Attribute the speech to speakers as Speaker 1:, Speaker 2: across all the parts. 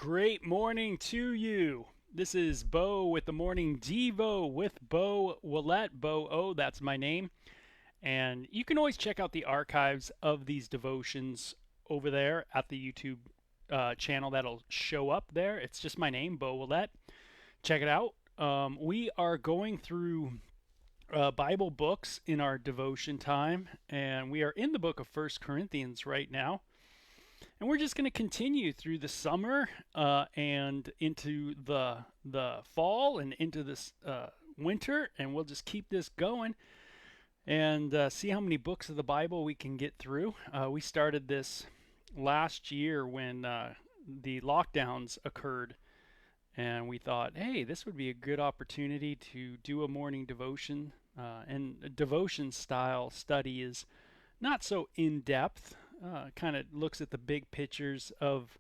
Speaker 1: Great morning to you. This is Bo with the Morning Devo with Bo Willette. Bo O, that's my name. And you can always check out the archives of these devotions over there at the YouTube channel that'll show up there. It's just my name, Bo Willette. Check it out. We are going through Bible books in our devotion time, and we are in the book of First Corinthians right now. And we're just going to continue through the summer and into the fall and into this winter, and we'll just keep this going and see how many books of the Bible we can get through. We started this last year when the lockdowns occurred, and we thought, hey, this would be a good opportunity to do a morning devotion. And a devotion style study is not so in depth, kind of looks at the big pictures of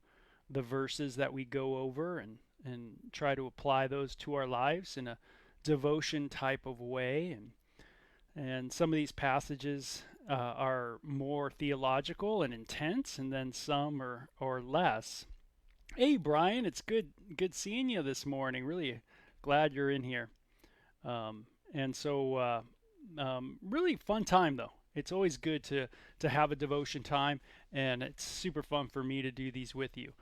Speaker 1: the verses that we go over and try to apply those to our lives in a devotion type of way. And some of these passages are more theological and intense, and then some are less. Hey, Brian, it's good seeing you this morning. Really glad you're in here. Really fun time though. It's always good to have a devotion time, and it's super fun for me to do these with you.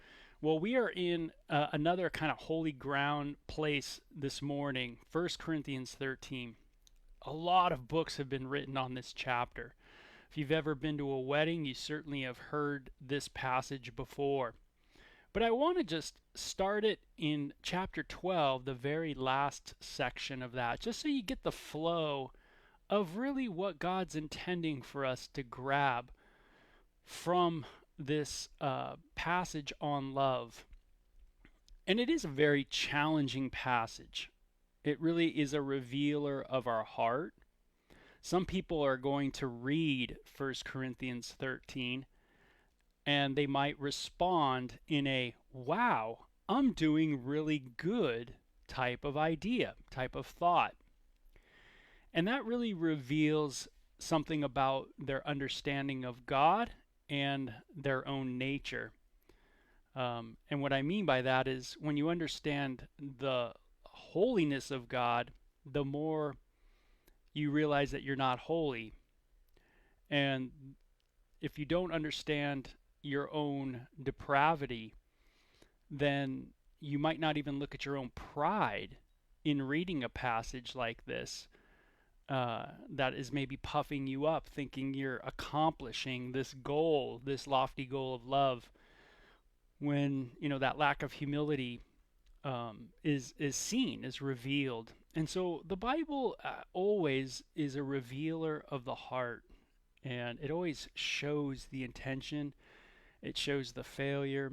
Speaker 1: Well, we are in another kind of holy ground place this morning, 1 Corinthians 13. A lot of books have been written on this chapter. If you've ever been to a wedding, you certainly have heard this passage before. But I want to just start it in chapter 12, the very last section of that, just so you get the flow of really what God's intending for us to grab from this passage on love. And it is a very challenging passage. It really is a revealer of our heart. Some people are going to read 1 Corinthians 13 and they might respond in a, wow, I'm doing really good type of idea, type of thought. And that really reveals something about their understanding of God and their own nature. And what I mean by that is when you understand the holiness of God, the more you realize that you're not holy. And if you don't understand your own depravity, then you might not even look at your own pride in reading a passage like this that is maybe puffing you up, thinking you're accomplishing this goal, this lofty goal of love, when that lack of humility is seen, is revealed. And so the Bible always is a revealer of the heart, and it always shows the intention, it shows the failure,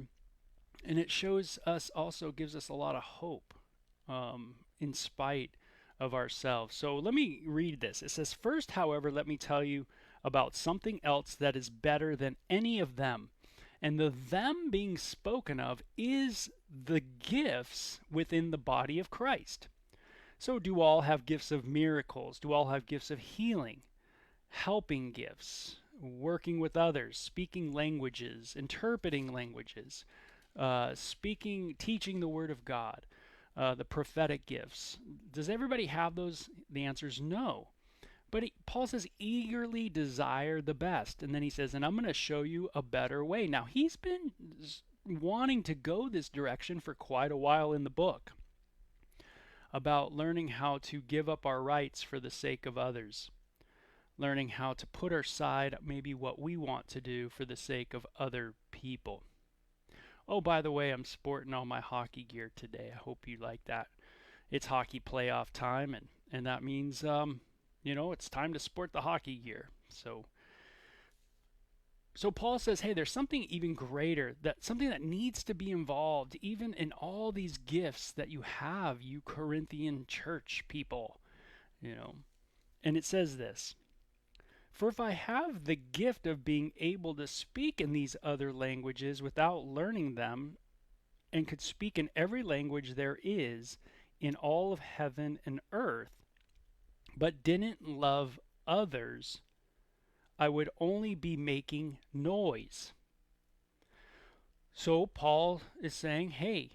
Speaker 1: and it shows us also, gives us a lot of hope in spite of ourselves. So let me read this. It says, "First, however, let me tell you about something else that is better than any of them." And the them being spoken of is the gifts within the body of Christ. So do all have gifts of miracles? Do all have gifts of healing, helping gifts, working with others, speaking languages, interpreting languages, teaching the word of God, the prophetic gifts? Does everybody have those? The answer is no. But Paul says, eagerly desire the best. And then he says, and I'm going to show you a better way. Now, he's been wanting to go this direction for quite a while in the book, about learning how to give up our rights for the sake of others, learning how to put aside maybe what we want to do for the sake of other people. Oh, by the way, I'm sporting all my hockey gear today. I hope you like that. It's hockey playoff time, and that means it's time to sport the hockey gear. So Paul says, hey, there's something even greater, something that needs to be involved even in all these gifts that you have, you Corinthian church people, And it says this, "For if I have the gift of being able to speak in these other languages without learning them, and could speak in every language there is in all of heaven and earth, but didn't love others, I would only be making noise." So Paul is saying, hey,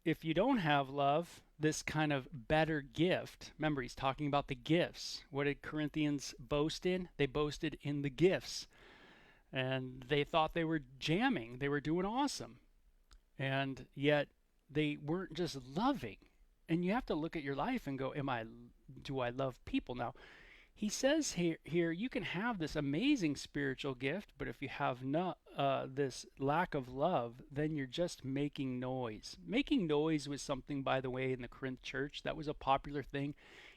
Speaker 1: if you don't have love, this kind of better gift, remember he's talking about the gifts. What did Corinthians boast in? They boasted in the gifts. And they thought they were jamming, they were doing awesome. And yet they weren't just loving. And you have to look at your life and go, do I love people? Now, he says here you can have this amazing spiritual gift, but if you have not this lack of love, then you're just making noise. Making noise was something, by the way, in the Corinth church that was a popular thing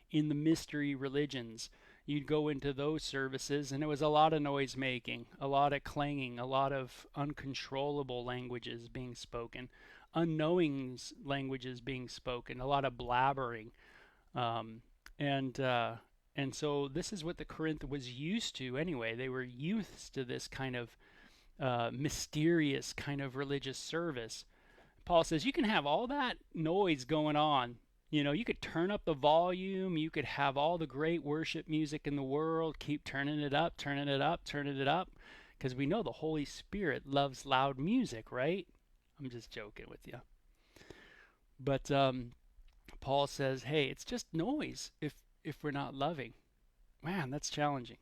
Speaker 1: in the mystery religions. You'd go into those services, and it was a lot of noise making, a lot of clanging, a lot of uncontrollable languages being spoken, unknowing languages being spoken, a lot of blabbering. Um, and and so this is what the Corinth was used to anyway. They were used to this kind of mysterious kind of religious service. Paul says you can have all that noise going on. You know, you could turn up the volume, you could have all the great worship music in the world, keep turning it up, turning it up, turning it up, because we know the Holy Spirit loves loud music, right? I'm just joking with you. But Paul says, hey, it's just noise if we're not loving. Man, that's challenging.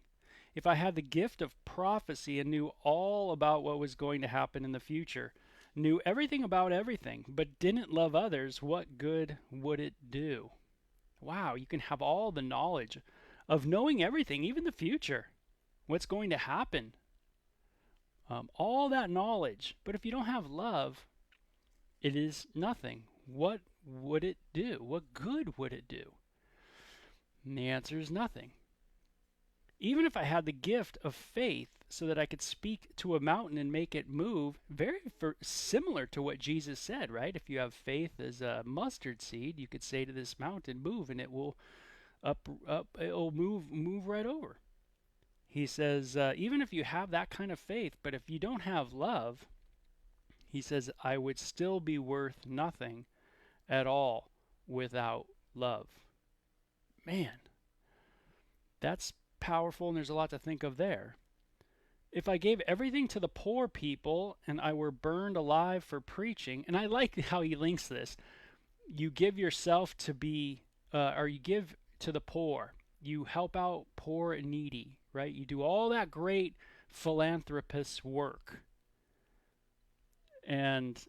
Speaker 1: If I had the gift of prophecy and knew all about what was going to happen in the future, knew everything about everything, but didn't love others, what good would it do? Wow, you can have all the knowledge of knowing everything, even the future, what's going to happen, all that knowledge. But if you don't have love, it is nothing. What would it do? What good would it do? And the answer is nothing. Even if I had the gift of faith so that I could speak to a mountain and make it move, similar to what Jesus said, right? If you have faith as a mustard seed, you could say to this mountain, move, and it will it'll move right over. He says, even if you have that kind of faith, but if you don't have love, he says, I would still be worth nothing at all without love. Man, that's powerful, and there's a lot to think of there. If I gave everything to the poor people and I were burned alive for preaching, and I like how he links this, you give yourself to be, or you give to the poor, you help out poor and needy, right? You do all that great philanthropist work, and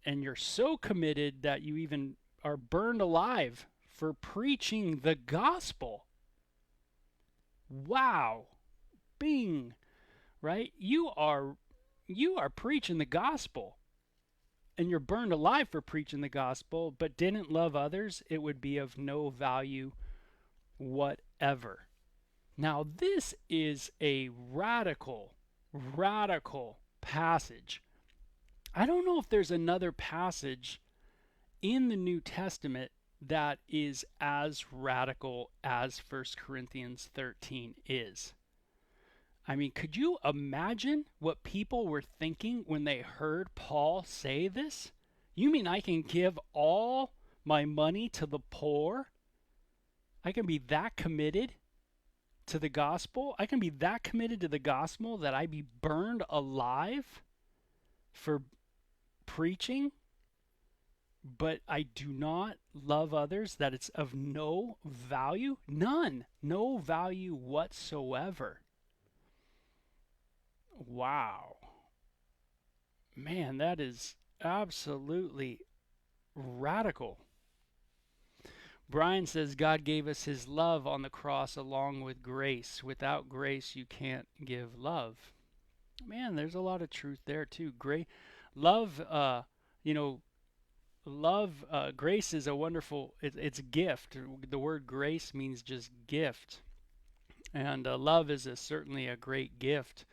Speaker 1: you're so committed that you even are burned alive for preaching the gospel. Wow. Bing. Right? You are preaching the gospel, and you're burned alive for preaching the gospel, but didn't love others, it would be of no value whatever. Now, this is a radical passage. I don't know if there's another passage in the New Testament that is as radical as 1 Corinthians 13 is. I mean, could you imagine what people were thinking when they heard Paul say this? You mean I can give all my money to the poor? I can be that committed to the gospel? I can be that committed to the gospel that I be burned alive for preaching? But I do not love others, that it's of no value? None. No value whatsoever. Wow. Man, that is absolutely radical. Brian says God gave us his love on the cross along with grace. Without grace, you can't give love. Man, there's a lot of truth there too. Love, grace is a wonderful, it's a gift. The word grace means just gift. And love is certainly a great gift.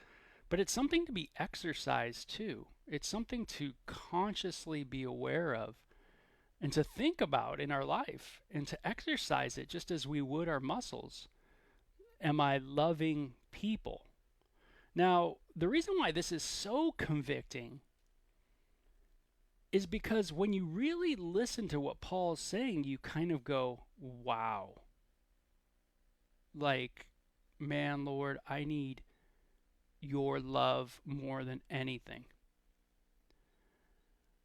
Speaker 1: But it's something to be exercised too. It's something to consciously be aware of and to think about in our life and to exercise it just as we would our muscles. Am I loving people? Now, the reason why this is so convicting is because when you really listen to what Paul is saying, you kind of go, wow. Like, man, Lord, I need your love more than anything.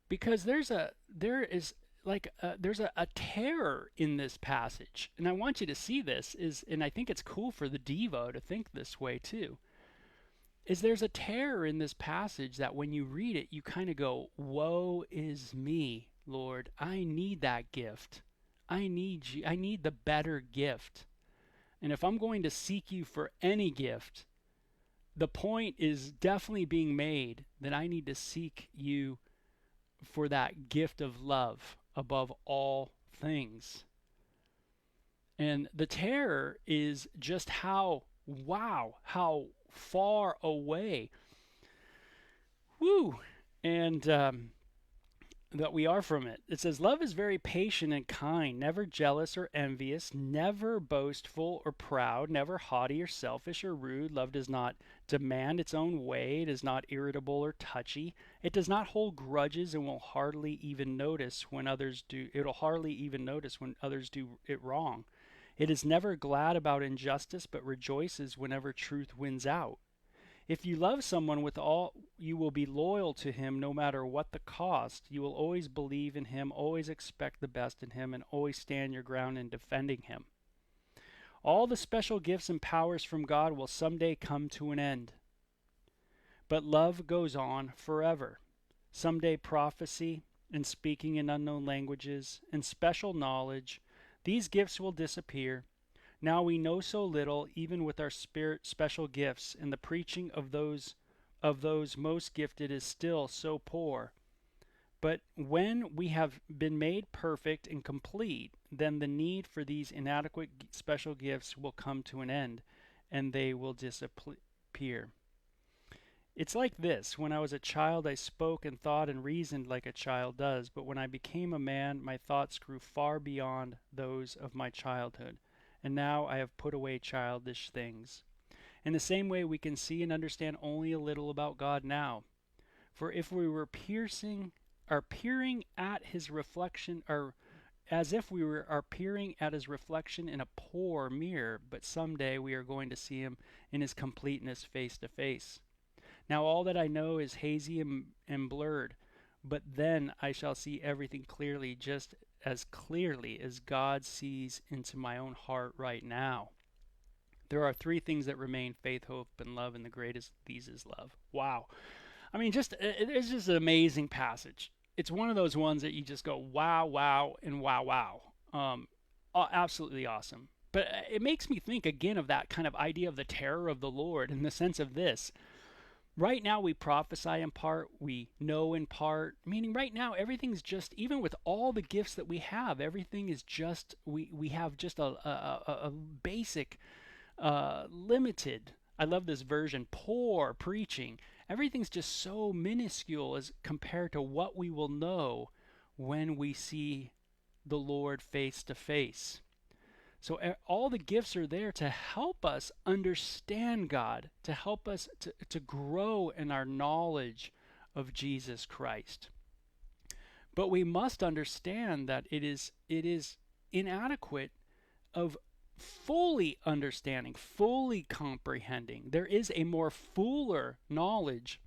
Speaker 1: because there's a terror in this passage, and I want you to see this is, and I think it's cool for the Devo to think this way too. Is there's a terror in this passage that when you read it, you kind of go, "Woe is me, Lord! I need that gift. I need you. I need the better gift. And if I'm going to seek you for any gift, the point is definitely being made that I need to seek you for that gift of love above all things." And the terror is just how far away, woo, and that we are from it. It says, "Love is very patient and kind, never jealous or envious, never boastful or proud, never haughty or selfish or rude. Love does not demand its own way, it is not irritable or touchy. It does not hold grudges and will hardly even notice when others do it'll hardly even notice when others do it wrong. It is never glad about injustice, but rejoices whenever truth wins out. If you love someone with all, you will be loyal to him no matter what the cost. You will always believe in him, always expect the best in him, and always stand your ground in defending him. All the special gifts and powers from God will someday come to an end. But love goes on forever. Someday prophecy and speaking in unknown languages and special knowledge, these gifts will disappear. Now we know so little, even with our spirit special gifts, and the preaching of those most gifted is still so poor. But when we have been made perfect and complete, then the need for these inadequate special gifts will come to an end, and they will disappear. It's like this: when I was a child, I spoke and thought and reasoned like a child does, but when I became a man, my thoughts grew far beyond those of my childhood. And now I have put away childish things. In the same way, we can see and understand only a little about God now. For if we were peering at his reflection, or as if we are peering at his reflection in a poor mirror, but someday we are going to see him in his completeness face to face. Now all that I know is hazy and blurred, but then I shall see everything clearly, just as clearly as God sees into my own heart right now. There are three things that remain: faith, hope, and love, and the greatest of these is love. Wow. I mean, it's just an amazing passage. It's one of those ones that you just go, wow, wow, and wow, wow. Absolutely awesome. But it makes me think again of that kind of idea of the terror of the Lord in the sense of this. Right now we prophesy in part, we know in part, meaning right now everything's just, even with all the gifts that we have, everything is just, we have just a basic, limited, I love this version, poor preaching. Everything's just so minuscule as compared to what we will know when we see the Lord face to face. So all the gifts are there to help us understand God, to help us to grow in our knowledge of Jesus Christ. But we must understand that it is inadequate of fully understanding, fully comprehending. There is a more fuller knowledge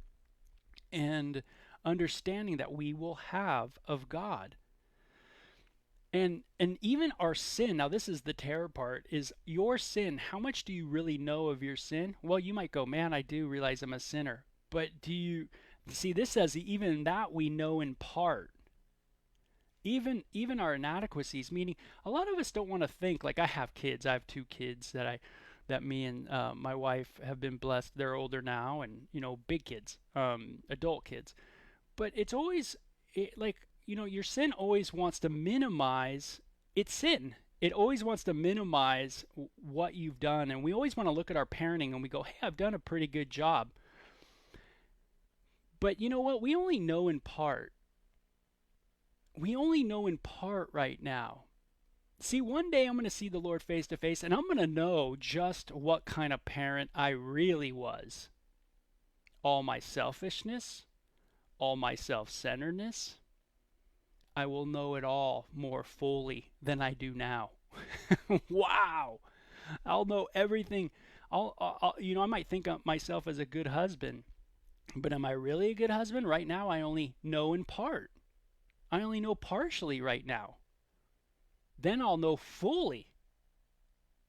Speaker 1: and understanding that we will have of God. And even our sin, now this is the terror part, is your sin. How much do you really know of your sin? Well, you might go, man, I do realize I'm a sinner. But do you see, this says even that we know in part. Even our inadequacies, meaning a lot of us don't want to think, like I have kids. I have two kids that me and my wife have been blessed. They're older now, and big kids, adult kids. But it's always your sin always wants to minimize its sin. It always wants to minimize what you've done. And we always want to look at our parenting and we go, hey, I've done a pretty good job. But you know what? We only know in part. We only know in part right now. See, one day I'm going to see the Lord face to face, and I'm going to know just what kind of parent I really was. All my selfishness, all my self-centeredness, I will know it all more fully than I do now. Wow! I'll know everything. I might think of myself as a good husband, but am I really a good husband? Right now, I only know in part. I only know partially right now. Then I'll know fully.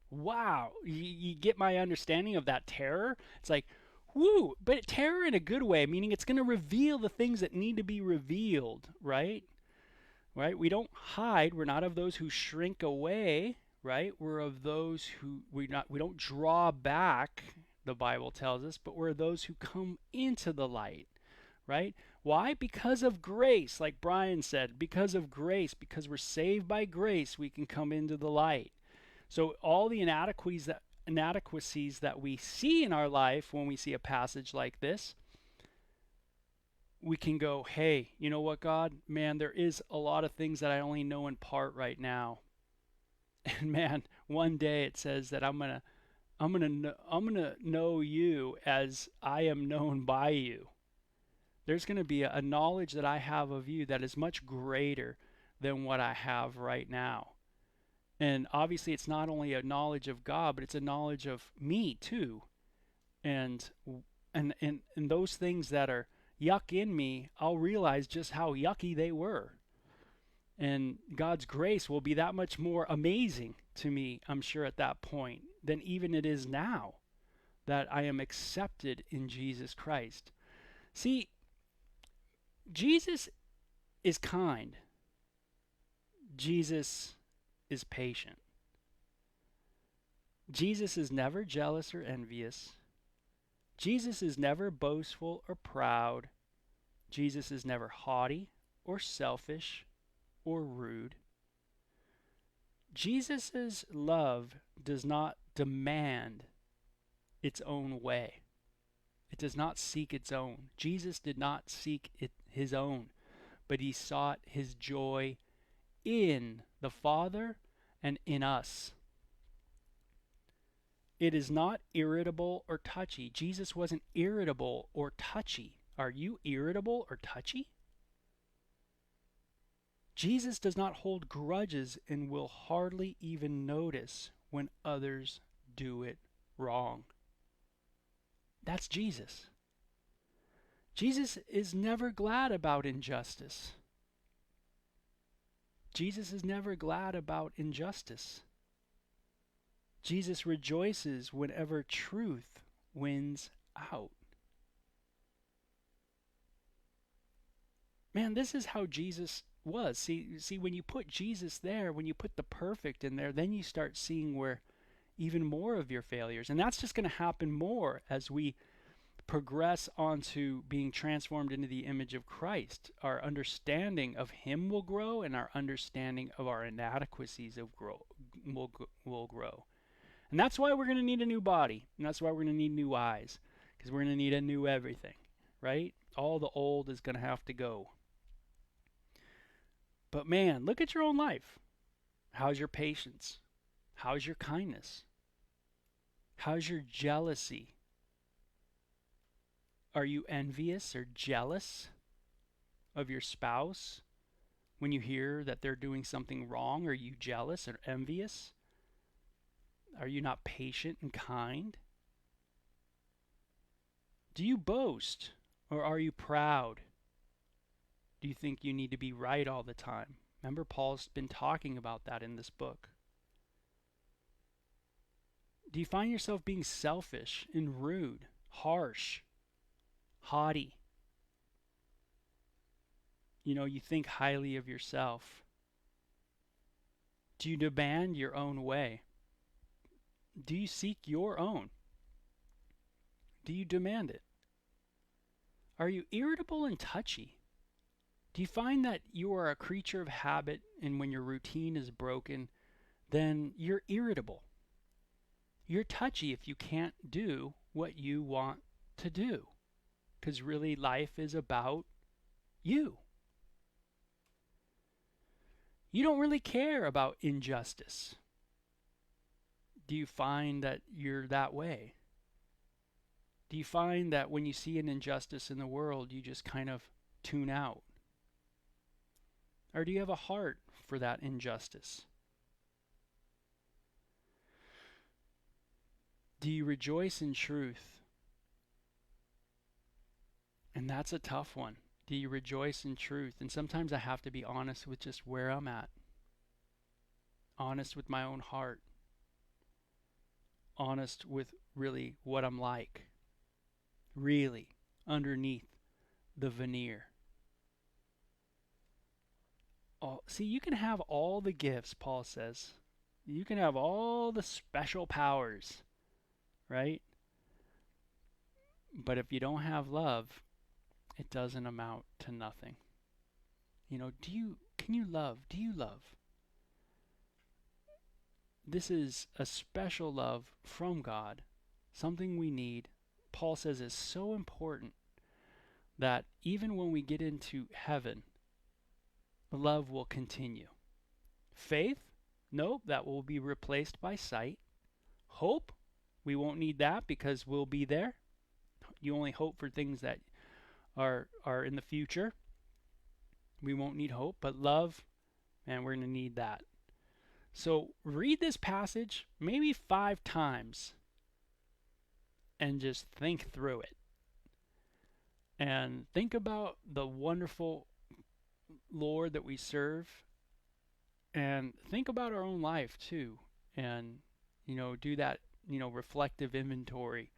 Speaker 1: Wow, you get my understanding of that terror? It's like, woo, but terror in a good way, meaning it's going to reveal the things that need to be revealed, right? Right? We don't hide. We're not of those who shrink away, right? We're of those who we don't draw back, the Bible tells us, but we're those who come into the light, right? Why? Because of grace, like Brian said, because of grace, because we're saved by grace, we can come into the light. So all the inadequacies that we see in our life when we see a passage like this, we can go, hey, you know what, God? Man, there is a lot of things that I only know in part right now. And man, one day it says that I'm gonna know you as I am known by you. There's gonna be a knowledge that I have of you that is much greater than what I have right now. And obviously, it's not only a knowledge of God, but it's a knowledge of me too. And and those things that are yuck in me, I'll realize just how yucky they were. And God's grace will be that much more amazing to me, I'm sure, at that point than even it is now that I am accepted in Jesus Christ. See, Jesus is kind. Jesus is patient. Jesus is never jealous or envious. Jesus is never boastful or proud. Jesus is never haughty or selfish or rude. Jesus' love does not demand its own way. It does not seek its own. Jesus did not seek his own, but he sought his joy in the Father and in us. It is not irritable or touchy. Jesus wasn't irritable or touchy. Are you irritable or touchy? Jesus does not hold grudges and will hardly even notice when others do it wrong. That's Jesus. Jesus is never glad about injustice. Jesus is never glad about injustice. Jesus rejoices whenever truth wins out. Man, this is how Jesus was. See, when you put Jesus there, when you put the perfect in there, then you start seeing where even more of your failures. And that's just going to happen more as we progress onto being transformed into the image of Christ. Our understanding of him will grow, and our understanding of our inadequacies will grow. And that's why we're going to need a new body. And that's why we're going to need new eyes. Because we're going to need a new everything, right? All the old is going to have to go. But man, look at your own life. How's your patience? How's your kindness? How's your jealousy? Are you envious or jealous of your spouse? When you hear that they're doing something wrong, are you jealous or envious? Are you not patient and kind? Do you boast or are you proud? Do you think you need to be right all the time? Remember, Paul's been talking about that in this book. Do you find yourself being selfish and rude, harsh, haughty? You think highly of yourself. Do you demand your own way? Do you seek your own? Do you demand it? Are you irritable and touchy? Do you find that you are a creature of habit, and when your routine is broken, then you're irritable? You're touchy if you can't do what you want to do, because really life is about you. You don't really care about injustice. Do you find that you're that way? Do you find that when you see an injustice in the world, you just kind of tune out? Or do you have a heart for that injustice? Do you rejoice in truth? And that's a tough one. Do you rejoice in truth? And sometimes I have to be honest with just where I'm at, honest with my own heart, honest with really what I'm like, really underneath the veneer. See, you can have all the gifts, Paul says. You can have all the special powers, right? But if you don't have love, it doesn't amount to nothing. Can you love? Do you love? This is a special love from God, something we need. Paul says is so important that even when we get into heaven, love will continue. Faith, nope, that will be replaced by sight. Hope, we won't need that because we'll be there. You only hope for things that are in the future. We won't need hope, but love, man, we're going to need that. So read this passage maybe 5 times and just think through it. And think about the wonderful Lord that we serve, and think about our own life too, and do that reflective inventory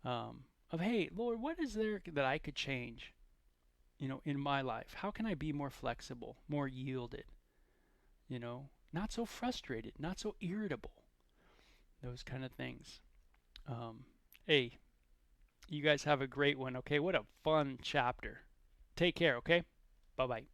Speaker 1: of, hey Lord, what is there that I could change in my life? How can I be more flexible, more yielded, not so frustrated, not so irritable, those kind of things. Hey, you guys have a great one. Okay, what a fun chapter. Take care. Okay, bye bye.